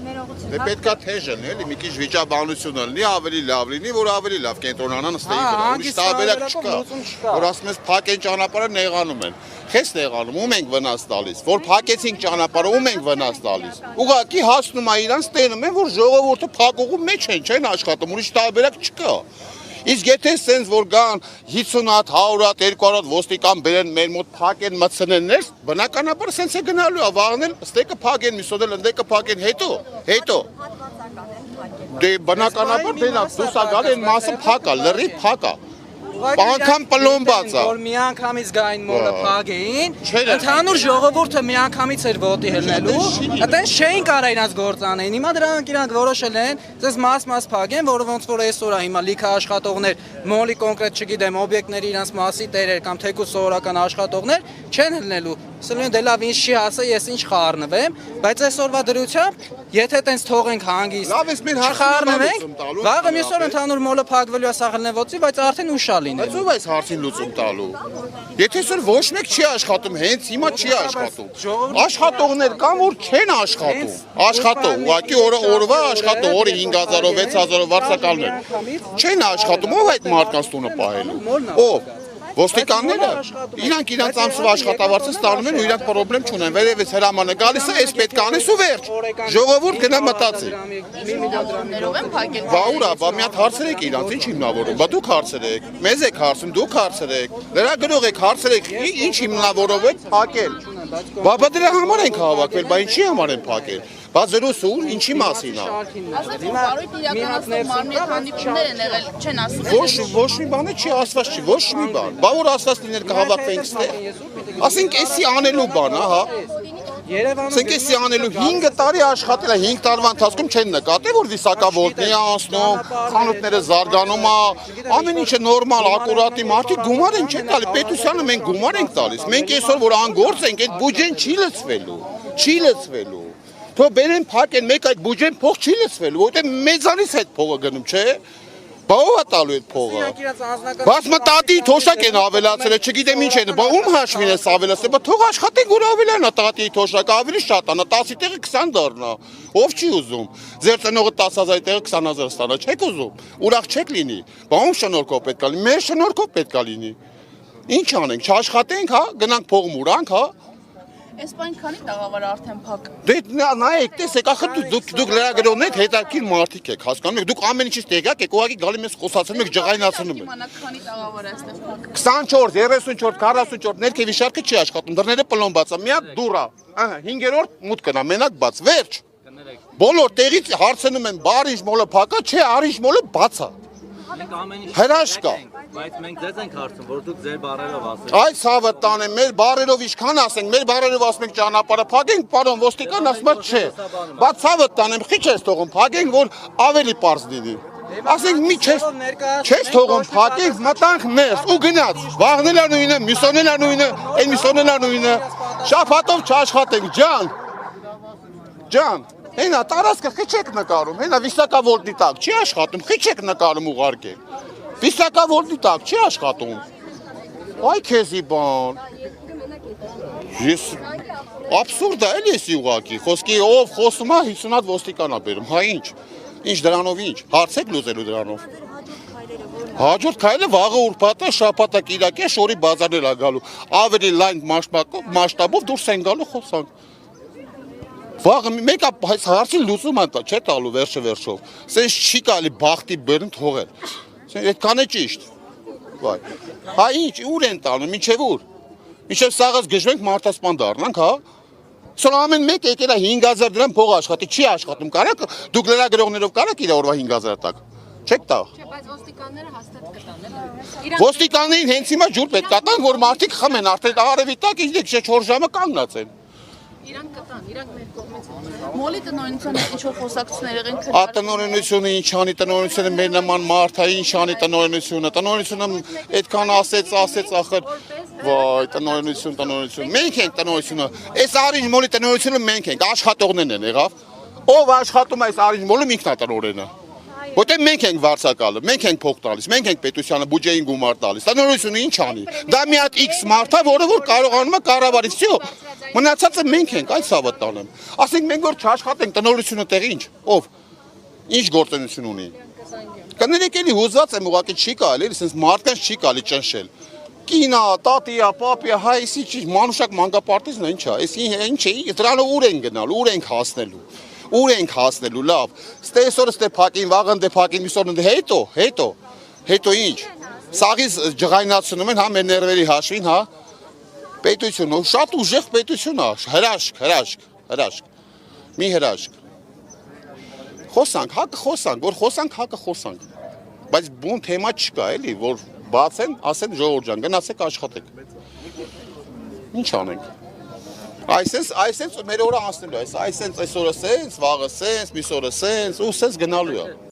Դե պետքա թեժն էլի, մի քիչ վիճաբանություն լինի, ավելի լավ լինի, որ ավելի լավ կենտրոնանան ստեի վրա, ուրիշ տարբերակ չկա, որ ասում ես փակեն ճանապարհը նեղանում են, խես նեղանում, ում ենք վնաս տալիս, որ փակեցինք ճանապարհը, ում ենք վնաս տալիս, ուղղակի հասնում է իրանց տենում են, որ ժողովուրդը փակողու մեջ չեն աշխատում, ուրիշ տարբերակ չկա։ Իսկ եթե սենց որ գան 50 հատ, 100 հատ, 200 հատ ոստիկան բերեն մեր մոտ փակեն մտցնեն ներս, բնականաբար սենց է գնալու է, վաղն էլ ստեկը փակեն, միսոդել ընդեկը փակեն, հետո դե բնականաբար դենակ դուսա գալ են մասը փակա, լրի փակա Անգամ պլոմբած է որ միանգամից գային մոլը փագեին ընդհանուր ժողովուրդը միանգամից էր ոտի հելնելու այտենց չէին կարա իրանց գործանեն հիմա դրանք իրանք որոշել են ցես մաս փագեն որը ոնց որ այսօր է հիմա լիքը աշխատողներ մոլի կոնկրետ չգիտեմ օբյեկտների իրանց մասի տերեր կամ թեկուզ սովորական աշխատողներ չեն հելնելու Սլուն դե լավ ինչ չի ասա ես ինչ խառնվեմ բայց այսօրվա դրությամբ եթե տենց թողենք հանգիստ լավ ես մեր խառնվենք վաղը մյուս օր ընդհանուր մոլը փակվելու է սաղլնևոցի բայց արդեն ուշ է լինելու Բայց ով այս հարցին լուծում տալու Եթե սր ոչ մեկ չի աշխատում հենց հիմա չի աշխատում Աշխատողներ կան որ չեն աշխատում ուղղակի օրվա աշխատող օրը 5000-ով 6000-ով վարձակալներ չեն աշխատում ով այդ մարդկանց տունը պահելու ով Ոստիկանները իրանք իրանք ամսվա աշխատավարձը ստանում են ու իրանք խնդրեմ չունեն վերևից հրամանը գալիս է այս պետք է անես ու վերջ ժողովուրդ գնա մտածի Ներով են փակել Բա ուրա բա մի հատ հարցրեք իրանք ինչ հիմնավորում բա դուք հարցրեք մեզ եք հարցում դուք հարցրեք լրագրող եք հարցրեք ինչ հիմնավորով եք փակել Բա դրա համար ենք հավաքվել բա ինչի համար են փակել Բա զրուսուր ինչի մասին է Ասացին բարույթ իրականացնող մարմնի հանդիպումներ են եղել չեն ասում Ոչ մի բան չի ասված չի ոչ մի բան Բա որ ասված լիներ կհավաքվենք ստեղ Ասենք էսի անելու բան ահա Ասենք էսի անելու 5 տարի աշխատել է 5 տարվա ընթացքում չեն նկատել որ վիսակավորտն է անցնում խանութները զարգանում է ամեն ինչը նորմալ ակուրատի մարդիկ գումար են չեն տալի պետությանը մենք գումար ենք տալիս մենք այսօր որ անգործ ենք այդ բյուջեն չի լցվելու Թող բերեն փակեն մեկ այդ բյուջեն փող չի լցվելու որտեղ մեզանից այդ փողը գնում չէ Բա ով է տալու այդ փողը Բայց մտածի թոշակ են ավելացել չգիտեմ ինչ են բա ում հաշվին է ավելացել բա թող աշխատեն որ ավելանա տատի թոշակը ավելի շատ անա 10-ի տեղը 20 դառնա ով չի ուզում ձեր ծնողը 10000-ի տեղը 20000 ստանա չեք ուզում ուրախ չեք լինի բա ում շնորհքով պետք է լինի մեր շնորհքով պետք է լինի Ինչ անենք չաշխատենք հա գնանք փող մուրանք հա Այս բան քանի տաղավար արդեն փակ Դե նայեք տեսեք ախր դուք լրագրողներ եք հետաքրքիր մարդիկ եք հասկանում եք դուք ամեն ինչից տեղյակ եք ուղղակի գալի մեզ խոսացնում եք ջղայնացնում եք Իմանաք քանի տաղավար է այստեղ փակ 24 34 44 ներքևի շարքը չի աշխատում դռները պլոմբած է մի հատ դուռ է ահա 5-րդ մուտքն է մենակ բաց վերջ բոլոր տեղից հարցնում են բարինջ մոլը փակա չէ արինջ մոլը բաց է Հրաշք է Բայց մենք ձեզ ենք հարցում, որ դուք ձեր բառերով ասեք։ Այդ ցավը տանեմ, մեր բառերով ինչքան ասենք, մեր բառերով ասում ենք ճանապարհը փակենք, պարոն ոստիկան ասում է չէ։ Բա ցավը տանեմ, քիչ ես թողում, փակենք, որ ավելի པարզ լինի։ Ասենք մի չես թողում, փակենք, մտանք ներս ու գնաց։ Վաղն էլ նույնը, միսոնել է նույնը, այն միսոնել է նույնը։ Շաբաթով չաշխատենք, ջան։ Հենա տարածքը քիչ նկարում, հենա վիսակավորտի տակ չի աշխատում, քիչ նկարում ուղարկել։ Վիսակավորտի տակ չի աշխատում։ Այ քեզի բան։ Ես абսուրդ է էլի էսի ուղակի, խոսքի ով խոսում է 50 հատ ոստիկան է բերում, հա ինչ։ Ինչ դրանով ինչ, հարցեք լուծելու դրանով։ Հաջորդ քայլը վաղը ուրբաթը, շաբաթը, կիրակի շորի բազարներ է գալու։ Ավելի լայն մասշտաբով դուրս են գալու խոսանք։ Վաղը մեկը հարցին լուծում է չէ տալու վերջով։ Սենց չի կարելի բախտի բերն թողել։ Այդքան է ճիշտ։ Վայ։ Հա ինչ, ուր են տանում, ինչև ուր։ Ինչև սաղս գժվենք մարդասպան դառնանք, հա։ Սա ամեն մեկ եկել է 5000 դրամ փող աշխատի, չի աշխատում, կարաք դուք լրագրողներով կարաք իր օրվա 5000 տակ։ Չեք տա։ Չէ, բայց ոստիկանները հաստատ կտան։ Ոստիկաններին հենց հիմա ջուր պետք է տան, որ մարդիկ խմեն, արդեն արևի տակ ինչ 4 ժամը կանգնած են։ Իրանք կտան, իրանք մեր կողմից Մոլի տնօրինությունը ինչ-որ խոսակցություններ եղեն քննարկել։ Տնօրինությունը ինչ անի, տնօրինությունը մեր նման մարդ է, ինչ անի տնօրինությունը։ Տնօրինությունը այդքան ասեց ախր վայ տնօրինություն։ Մենք ենք տնօրինությունը։ Այս Արինջ մոլի տնօրինությունը մենք ենք, աշխատողներն են եղավ։ Ով աշխատում է այս Արինջ մոլում ինքն է տնօրենը։ Որտեղ մենք ենք վարձակալը, մենք ենք փող տալիս, մենք ենք պետությանը բյուջեին գումար տալիս։ Տնօրենությունը ինչ անի։ Դա մի հատ X մարդ է, որը որ կարողանում է կառավարից, всё։ Մնացածը մենք ենք, այդ ցավը տանեմ։ Ասենք մենք որ չաշխատենք, տնօրենությունը տեղի ինչ, ով ինչ գործունեություն ունի։ Կներեք էլի հուզած եմ, ուղղակի չի կարելի, sense մարդկանց չի կարելի ճնշել։ Կինա, տատիա, պապիա, հայ, էսի չի, մանուշակ մանկապարտեզն է, ինչ է, էսի ինչ է, դրանով ուր են գնալու, ուր ենք հասնելու։ Ուր ենք հասնելու, լավ։ Ստե այսօր ստե փակին, վաղն դե փակին, միսօր դե հետո ինչ։ Սաղից ջղայնացնում են, հա մեր ներվերի հաշվին, հա։ Պետությունը, շատ ուժեղ պետություն է, հրաշք։ Մի հրաշք։ Խոսանք, հակը խոսանք, որ խոսանք, հակը խոսանք։ Բայց բուն թեմա չկա, էլի, որ բացեն, ասեն ժողովուրդ ջան, գնացեք աշխատեք։ Ինչ անենք։ Այսենց մեր օրը անցնելու է, այսենց այսօրը սենց, վաղը սենց, միսօրը սենց, ու սենց գնալու է։